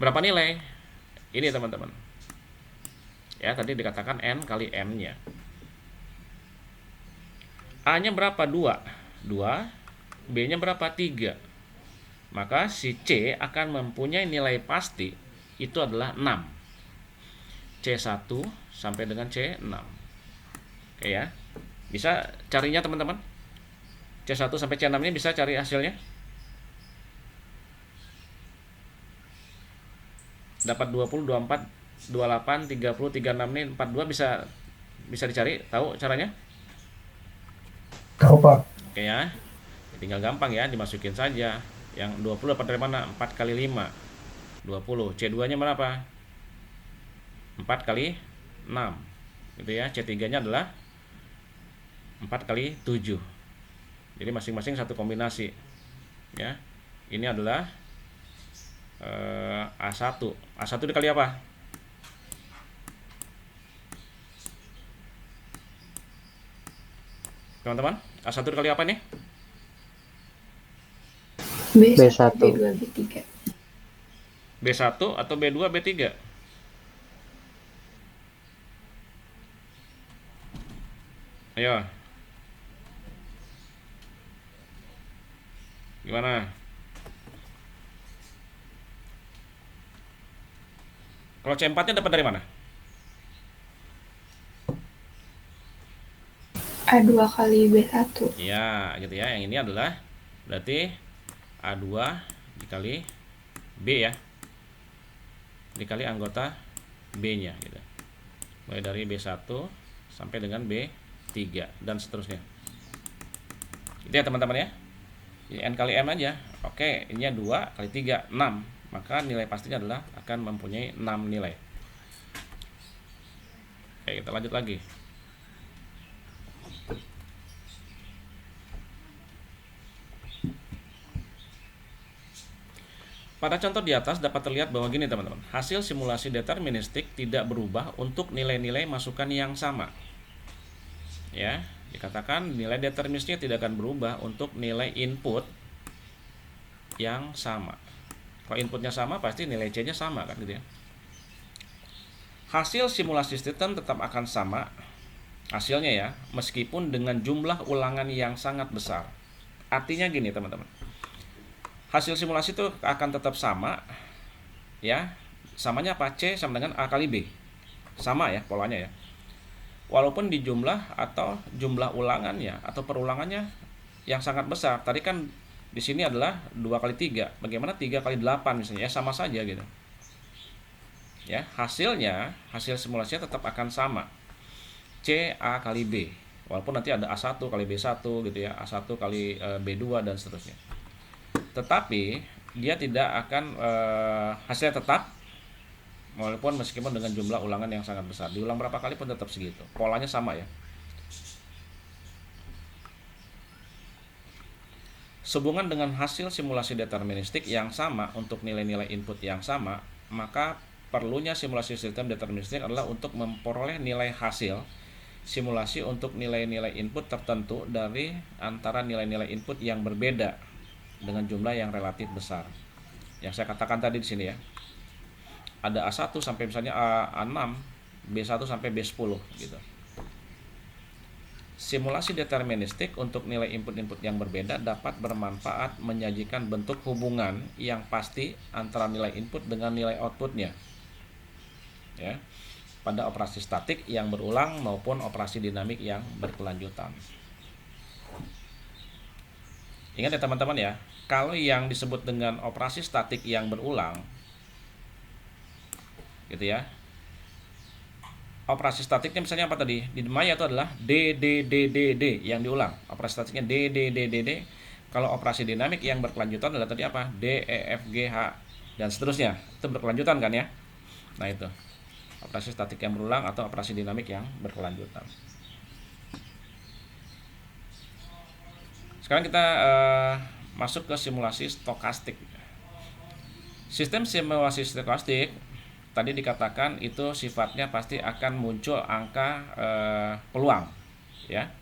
berapa nilai? Ini teman-teman. Ya, tadi dikatakan N kali M-nya. A-nya berapa? 2. B-nya berapa? 3. Maka si C akan mempunyai nilai pasti itu adalah 6. C1 sampai dengan C6. Oke ya. Bisa carinya teman-teman? C1 sampai C6 ini bisa cari hasilnya? Dapat 20, 24, 28, 30, 36 ini 42 bisa dicari? Tahu caranya? Tahu Pak. Oke ya. Tinggal gampang ya, dimasukin saja. Yang 20 dapat dari mana? 4 kali 5. 20. C2-nya berapa? 4 kali 6. Gitu ya. C3-nya adalah 4 kali 7. Jadi masing-masing satu kombinasi. Ya. Ini adalah A1. A1 dikali apa? Teman-teman, A1 dikali apa nih? B1, B1. B2, B3. B1 atau B2, B3? Ayo. Gimana? Kalau C4-nya dapat dari mana? A2 kali B1. Ya, gitu ya. Yang ini adalah berarti A2 dikali B ya. Dikali anggota B-nya gitu. Mulai dari B1 sampai dengan B3 dan seterusnya. Itu ya teman-teman ya. Ini N kali M aja. Oke, ininya 2 kali 3, 6. Maka nilai pastinya adalah akan mempunyai 6 nilai. Oke, kita lanjut lagi. Pada contoh di atas dapat terlihat bahwa gini teman-teman, hasil simulasi deterministik tidak berubah untuk nilai-nilai masukan yang sama. Ya, dikatakan nilai deterministiknya tidak akan berubah untuk nilai input yang sama. Kalau inputnya sama pasti nilai C-nya sama kan gitu ya. Hasil simulasi sistem tetap akan sama hasilnya ya, meskipun dengan jumlah ulangan yang sangat besar. Artinya gini teman-teman, hasil simulasi itu akan tetap sama ya. Samanya apa? C sama dengan A kali B. Sama ya polanya ya. Walaupun di jumlah atau jumlah ulangannya atau perulangannya yang sangat besar. Tadi kan di sini adalah 2 kali 3. Bagaimana 3 kali 8 misalnya? Ya sama saja gitu. Ya, hasilnya, hasil simulasinya tetap akan sama. C A kali B. Walaupun nanti ada A1 kali B1 gitu ya, A1 kali B2 dan seterusnya. Tetapi dia tidak akan hasilnya tetap walaupun meskipun dengan jumlah ulangan yang sangat besar. Diulang berapa kali pun tetap segitu. Polanya sama ya. Sehubungan dengan hasil simulasi deterministik yang sama untuk nilai-nilai input yang sama, maka perlunya simulasi sistem deterministik adalah untuk memperoleh nilai hasil simulasi untuk nilai-nilai input tertentu dari antara nilai-nilai input yang berbeda dengan jumlah yang relatif besar. Yang saya katakan tadi di sini ya. Ada A1 sampai misalnya A6, B1 sampai B10 gitu. Simulasi deterministik untuk nilai input-input yang berbeda dapat bermanfaat menyajikan bentuk hubungan yang pasti antara nilai input dengan nilai outputnya. Ya, pada operasi statik yang berulang maupun operasi dinamik yang berkelanjutan. Ingat ya teman-teman ya, kalau yang disebut dengan operasi statik yang berulang gitu ya. Operasi statiknya misalnya apa tadi? Di Maya itu adalah D D D D D yang diulang. Operasi statiknya D D D D D. Kalau operasi dinamik yang berkelanjutan adalah tadi apa? D E F G H dan seterusnya. Itu berkelanjutan kan ya? Nah, itu. Operasi statik yang berulang atau operasi dinamik yang berkelanjutan. Sekarang kita masuk ke simulasi stokastik. Sistem simulasi stokastik tadi dikatakan itu sifatnya pasti akan muncul angka peluang, ya.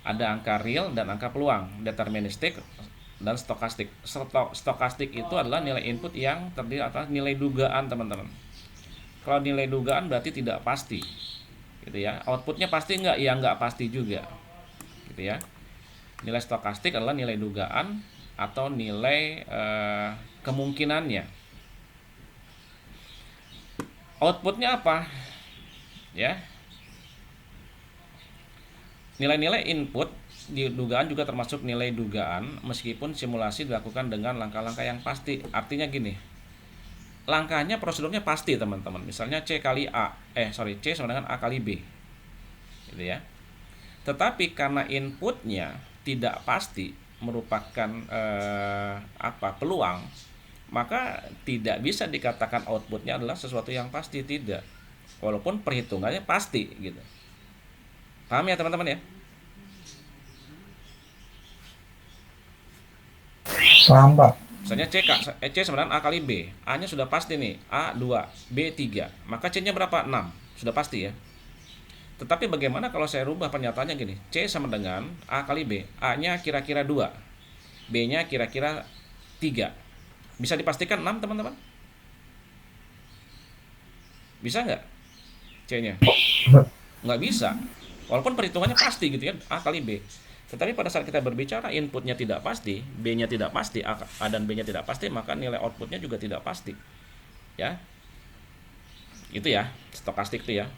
Ada angka real dan angka peluang, deterministik dan stokastik. Stokastik itu adalah nilai input yang terdiri atas nilai dugaan, teman-teman. Kalau nilai dugaan berarti tidak pasti, gitu ya. Outputnya pasti nggak? Ya nggak pasti juga, gitu ya. Nilai stokastik adalah nilai dugaan atau nilai kemungkinannya. Outputnya apa? Ya, nilai-nilai input di dugaan juga termasuk nilai dugaan meskipun simulasi dilakukan dengan langkah-langkah yang pasti. Artinya gini, langkahnya, prosedurnya pasti, teman-teman. Misalnya C sama dengan A kali B, gitu ya. Tetapi karena inputnya tidak pasti, merupakan peluang, maka tidak bisa dikatakan outputnya adalah sesuatu yang pasti, tidak. Walaupun perhitungannya pasti, gitu. Paham ya, teman-teman ya? Paham, Pak. Misalnya C sama dengan A kali B. A-nya sudah pasti nih, A 2, B 3. Maka C-nya berapa? 6. Sudah pasti ya. Tetapi bagaimana kalau saya rubah pernyataannya gini? C sama dengan A kali B. A-nya kira-kira 2. B-nya kira-kira 3. Bisa dipastikan 6, teman-teman? Bisa nggak C-nya? Nggak bisa. Walaupun perhitungannya pasti gitu ya, A kali B. Tetapi pada saat kita berbicara inputnya tidak pasti, B-nya tidak pasti, A dan B-nya tidak pasti, maka nilai outputnya juga tidak pasti. Ya. Itu ya, stokastik itu ya.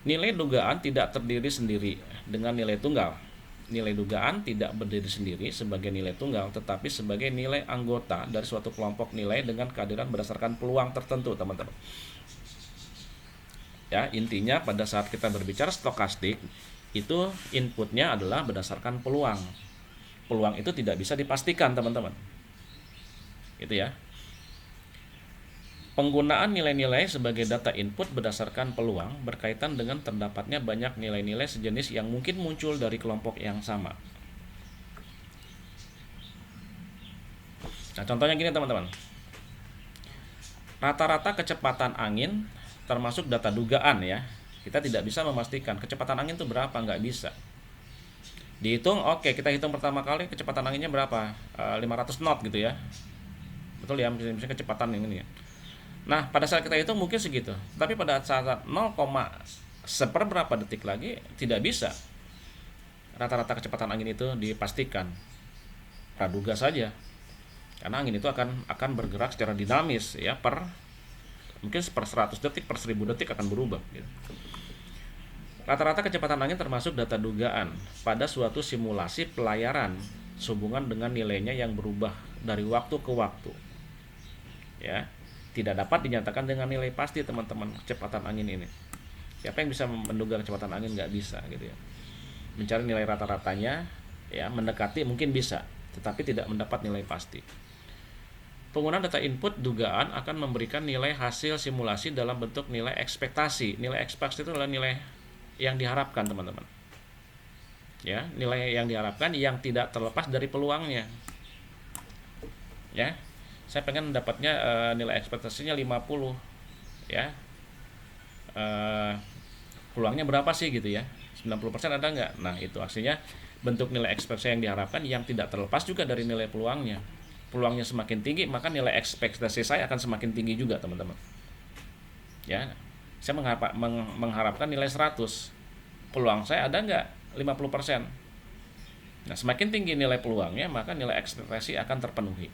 Nilai dugaan tidak terdiri sendiri dengan nilai tunggal. Nilai dugaan tidak berdiri sendiri sebagai nilai tunggal, tetapi sebagai nilai anggota dari suatu kelompok nilai dengan kehadiran berdasarkan peluang tertentu, teman-teman. Ya, intinya pada saat kita berbicara stokastik, itu inputnya adalah berdasarkan peluang. Peluang itu tidak bisa dipastikan, teman-teman. Itu ya. Penggunaan nilai-nilai sebagai data input berdasarkan peluang berkaitan dengan terdapatnya banyak nilai-nilai sejenis yang mungkin muncul dari kelompok yang sama. Nah, contohnya gini, teman-teman. Rata-rata kecepatan angin termasuk data dugaan ya. Kita tidak bisa memastikan kecepatan angin itu berapa, nggak bisa. Dihitung, oke, kita hitung pertama kali kecepatan anginnya berapa? 500 knot gitu ya. Betul ya, misalnya kecepatan ini ya. Nah, pada saat kita hitung mungkin segitu. Tapi pada saat 0, seperberapa detik lagi tidak bisa rata-rata kecepatan angin itu dipastikan. Praduga saja. Karena angin itu akan bergerak secara dinamis ya, mungkin per 100 detik, per 1000 detik akan berubah gitu. Rata-rata kecepatan angin termasuk data dugaan pada suatu simulasi pelayaran sehubungan dengan nilainya yang berubah dari waktu ke waktu. Ya. Tidak dapat dinyatakan dengan nilai pasti, teman-teman, kecepatan angin ini. Siapa yang bisa menduga kecepatan angin? Nggak bisa gitu ya. Mencari nilai rata-ratanya ya, mendekati mungkin bisa, tetapi tidak mendapat nilai pasti. Penggunaan data input dugaan akan memberikan nilai hasil simulasi dalam bentuk nilai ekspektasi. Nilai ekspektasi itu adalah nilai yang diharapkan, teman-teman. Ya, nilai yang diharapkan yang tidak terlepas dari peluangnya. Ya. Saya pengen dapatnya nilai ekspektasinya 50 ya. Peluangnya berapa sih gitu ya? 90% ada nggak? Nah, itu artinya bentuk nilai ekspektasi yang diharapkan yang tidak terlepas juga dari nilai peluangnya. Peluangnya semakin tinggi, maka nilai ekspektasi saya akan semakin tinggi juga, teman-teman. Ya. Saya mengharapkan nilai 100. Peluang saya ada nggak? 50%. Nah, semakin tinggi nilai peluangnya, maka nilai ekspektasi akan terpenuhi.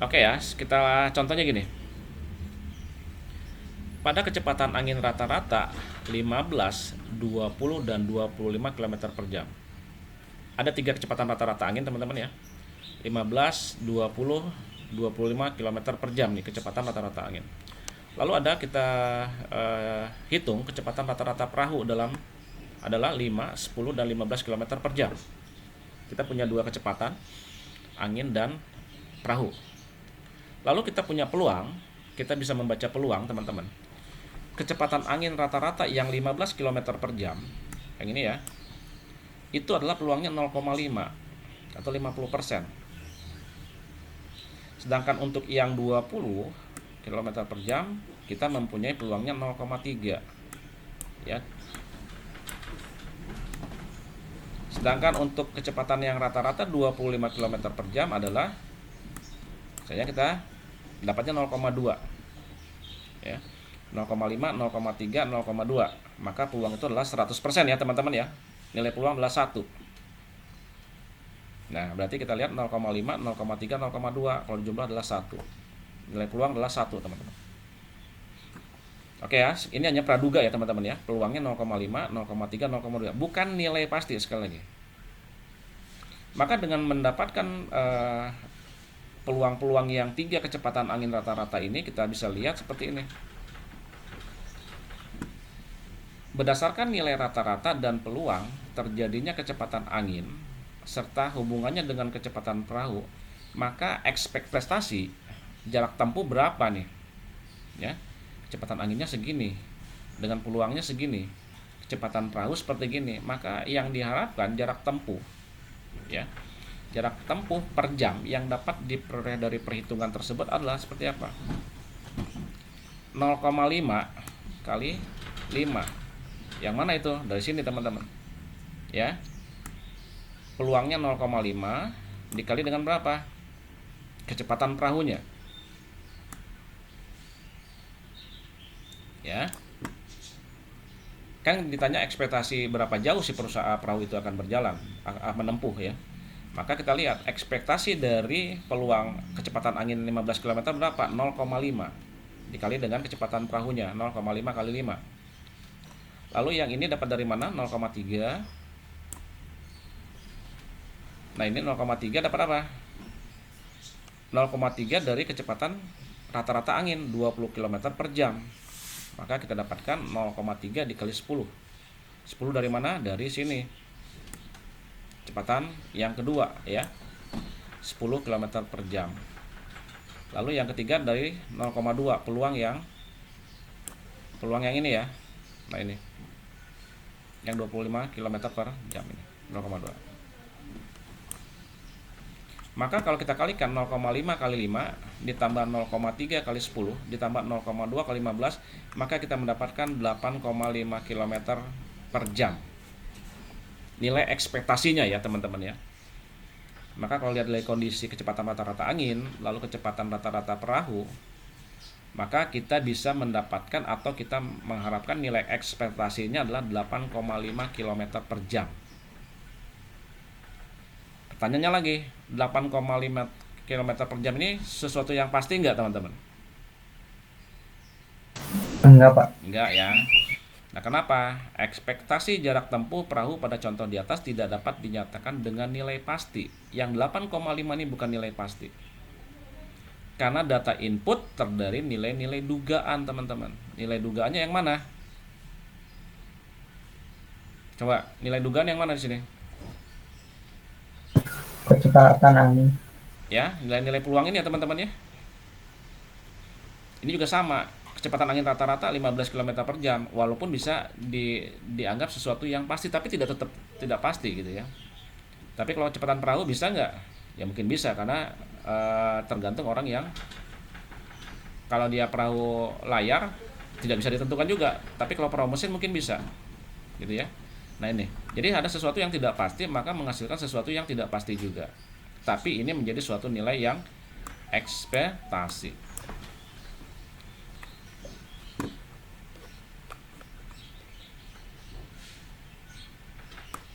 Oke ya, kita contohnya gini. Pada kecepatan angin rata-rata 15, 20, dan 25 km per jam. Ada 3 kecepatan rata-rata angin, teman-teman ya. 15, 20, 25 km per jam nih kecepatan rata-rata angin. Lalu ada kita hitung kecepatan rata-rata perahu adalah 5, 10, dan 15 km per jam. Kita punya 2 kecepatan, angin dan perahu. Lalu kita punya peluang, kita bisa membaca peluang, teman-teman. Kecepatan angin rata-rata yang 15 km per jam, yang ini ya, itu adalah peluangnya 0,5 atau 50%. Sedangkan untuk yang 20 km per jam kita mempunyai peluangnya 0,3 ya. Sedangkan untuk kecepatan yang rata-rata 25 km per jam adalah misalnya kita dapatnya 0,2 ya. 0,5, 0,3, 0,2. Maka peluang itu adalah 100% ya teman-teman ya. Nilai peluang adalah 1. Nah, berarti kita lihat 0,5, 0,3, 0,2. Kalau jumlah adalah 1. Nilai peluang adalah 1, teman-teman. Oke ya, ini hanya praduga ya teman-teman ya. Peluangnya 0,5, 0,3, 0,2. Bukan nilai pasti sekali lagi. Maka dengan mendapatkan peluang-peluang yang 3 kecepatan angin rata-rata ini, kita bisa lihat seperti ini. Berdasarkan nilai rata-rata dan peluang terjadinya kecepatan angin serta hubungannya dengan kecepatan perahu, maka ekspektasi jarak tempuh berapa nih? Ya. Kecepatan anginnya segini, dengan peluangnya segini. Kecepatan perahu seperti gini, maka yang diharapkan jarak tempuh ya. Jarak tempuh per jam yang dapat diperoleh dari perhitungan tersebut adalah seperti apa? 0,5 kali 5. Yang mana itu? Dari sini teman-teman. Ya. Peluangnya 0,5 dikali dengan berapa? Kecepatan perahunya. Ya. Kan ditanya ekspektasi berapa jauh si perusahaan perahu itu akan berjalan, menempuh ya. Maka kita lihat ekspektasi dari peluang kecepatan angin 15 km berapa? 0,5 dikali dengan kecepatan perahunya, 0,5 kali 5. Lalu yang ini dapat dari mana? 0,3. Nah, ini 0,3 dapat apa? 0,3 dari kecepatan rata-rata angin 20 km per jam. Maka kita dapatkan 0,3 dikali 10. 10 dari mana? Dari sini. Kecepatan yang kedua ya. 10 km per jam. Lalu yang ketiga dari 0,2, peluang yang ini ya. Nah, ini. Yang 25 km per jam ini, 0,2. Maka kalau kita kalikan 0,5 kali 5 ditambah 0,3 kali 10 ditambah 0,2 kali 15, maka kita mendapatkan 8,5 km per jam. Nilai ekspektasinya ya teman-teman ya. Maka kalau lihat dari kondisi kecepatan rata-rata angin, lalu kecepatan rata-rata perahu, maka kita bisa mendapatkan atau kita mengharapkan nilai ekspektasinya adalah 8,5 km per jam. Pertanyaannya lagi, 8,5 km per jam ini sesuatu yang pasti enggak teman-teman? Enggak, Pak. Enggak ya. Nah, kenapa? Ekspektasi jarak tempuh perahu pada contoh di atas tidak dapat dinyatakan dengan nilai pasti. Yang 8,5 ini bukan nilai pasti. Karena data input terdiri nilai-nilai dugaan, teman-teman. Nilai dugaannya yang mana? Coba, nilai dugaan yang mana di sini? Kecepatan angin. Ya, nilai-nilai peluang ini ya, teman-teman ya. Ini juga sama. Kecepatan angin rata-rata 15 km per jam, walaupun bisa dianggap sesuatu yang pasti, tapi tetap tidak pasti gitu ya. Tapi kalau kecepatan perahu bisa nggak? Ya mungkin bisa, karena tergantung orang yang, kalau dia perahu layar tidak bisa ditentukan juga, tapi kalau perahu mesin mungkin bisa gitu ya. Nah, ini jadi ada sesuatu yang tidak pasti, maka menghasilkan sesuatu yang tidak pasti juga, tapi ini menjadi suatu nilai yang ekspektasi.